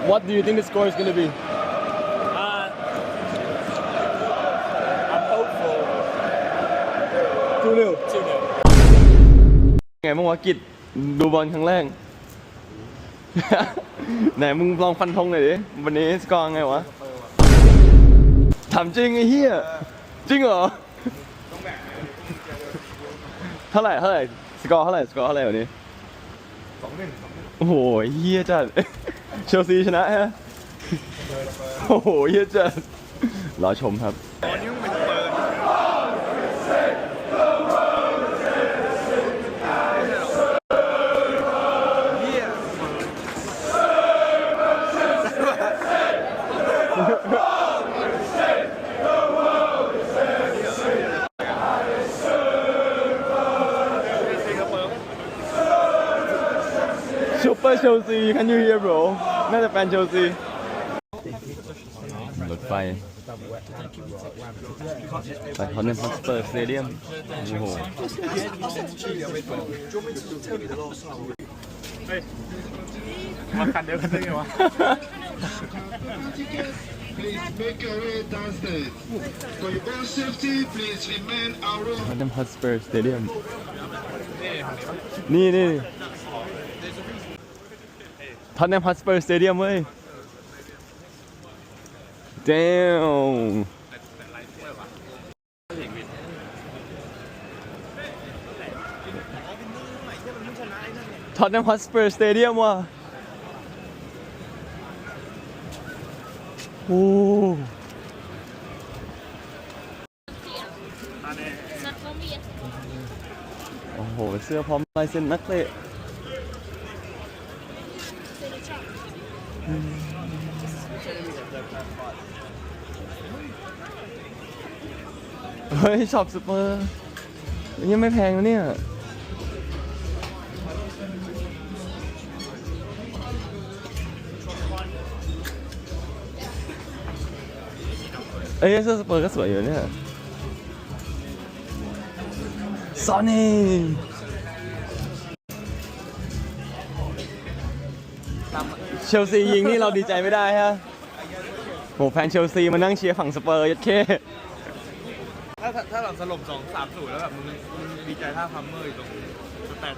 What do you think the score is going to be? I'm hopeful. 2-0 2-0 ไงเมื่อวานกิจดูบอลครั้งแรก ไหนมึงลองฟันธงหน่อยดิ วันนี้สกอร์ไงวะถามจริงไอ้เหี้ยจริงเหรอ เท่าไหร่สกอร์เท่าไหร่วันนี้ 2-1 โอ้โหเหี้ยจัด เชลซีชนะฮะ โอ้โหเหี้ยจัด รอชมครับซูเปอร์เชลซี Can you hear bro น่าจะแฟนเชลซีรถไฟไปทอนเนมฮอตสเปอร์สเตเดียมโอ้โหมาคันเดียวกันได้ไงวะ Please make your way downstairs. For your own safety, please remain around. ทอนเนมฮอตสเปอร์สเตเดียมนี่ทอนเนมฮอตสเปอร์สเตเดียมเว้ย Damn ทอนเนมฮอตสเปอร์สเตเดียมว่ะโอ้โหเสื้อพร้อมลายเซ็นนักเตะเฮ้ยช็อปสเปอร์ยังไม่แพงนะเนี่ยเอ้ยเสื้อสเปอร์ก็สวยอยู่เนี่ยซอนนี่เชลซียิงนี่เราดีใจไม่ได้ฮะโหแฟนเชลซีมานั่งเชียร์ฝั่งสเปอร์ยัดเข้ถ้าเราสลบ2-3-0แล้วแบบมึงดีใจท่าพัมเมอร์อยู่ตรงสแตน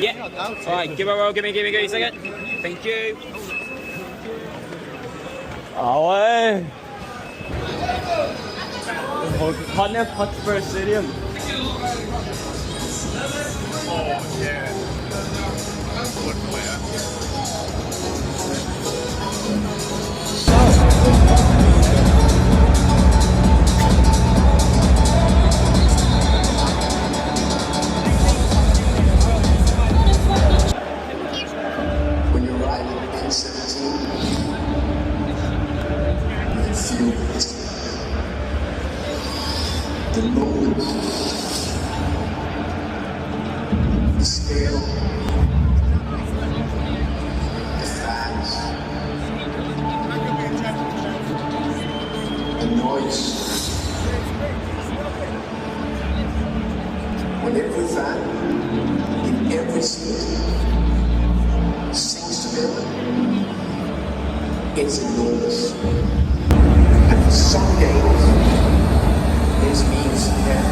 Yeah. All right, give a roll. Give me a second. Thank you. เอาเว้ยโอ้ฮอตเนี่ยฮอตสเปอร์สเตเดียมThe moment, the scale, the facts, the noise. When every fan in every seat sings together, it's enormous. And for some games, this means death.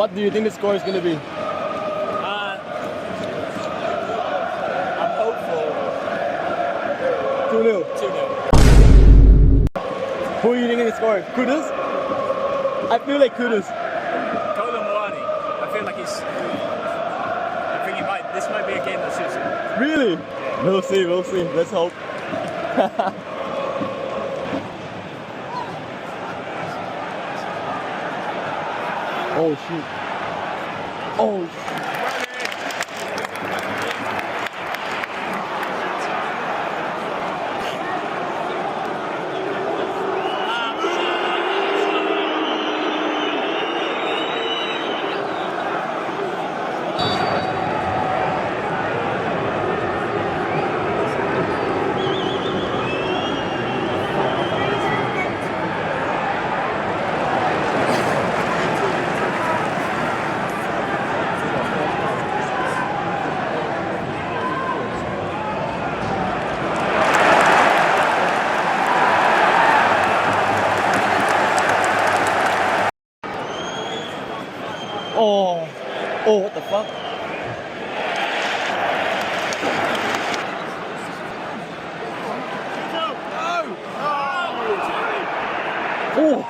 What do you think the score is going to be? I'm hopeful. 2-0. 2-0. Who are you thinking the score? Kudus? I feel like Kudus. Tottenham. I feel like he's. I think this might be a game that suits him. Really? We'll see. Let's hope. Oh shoot. Oh shoot. Oh, what the fuck? Oh.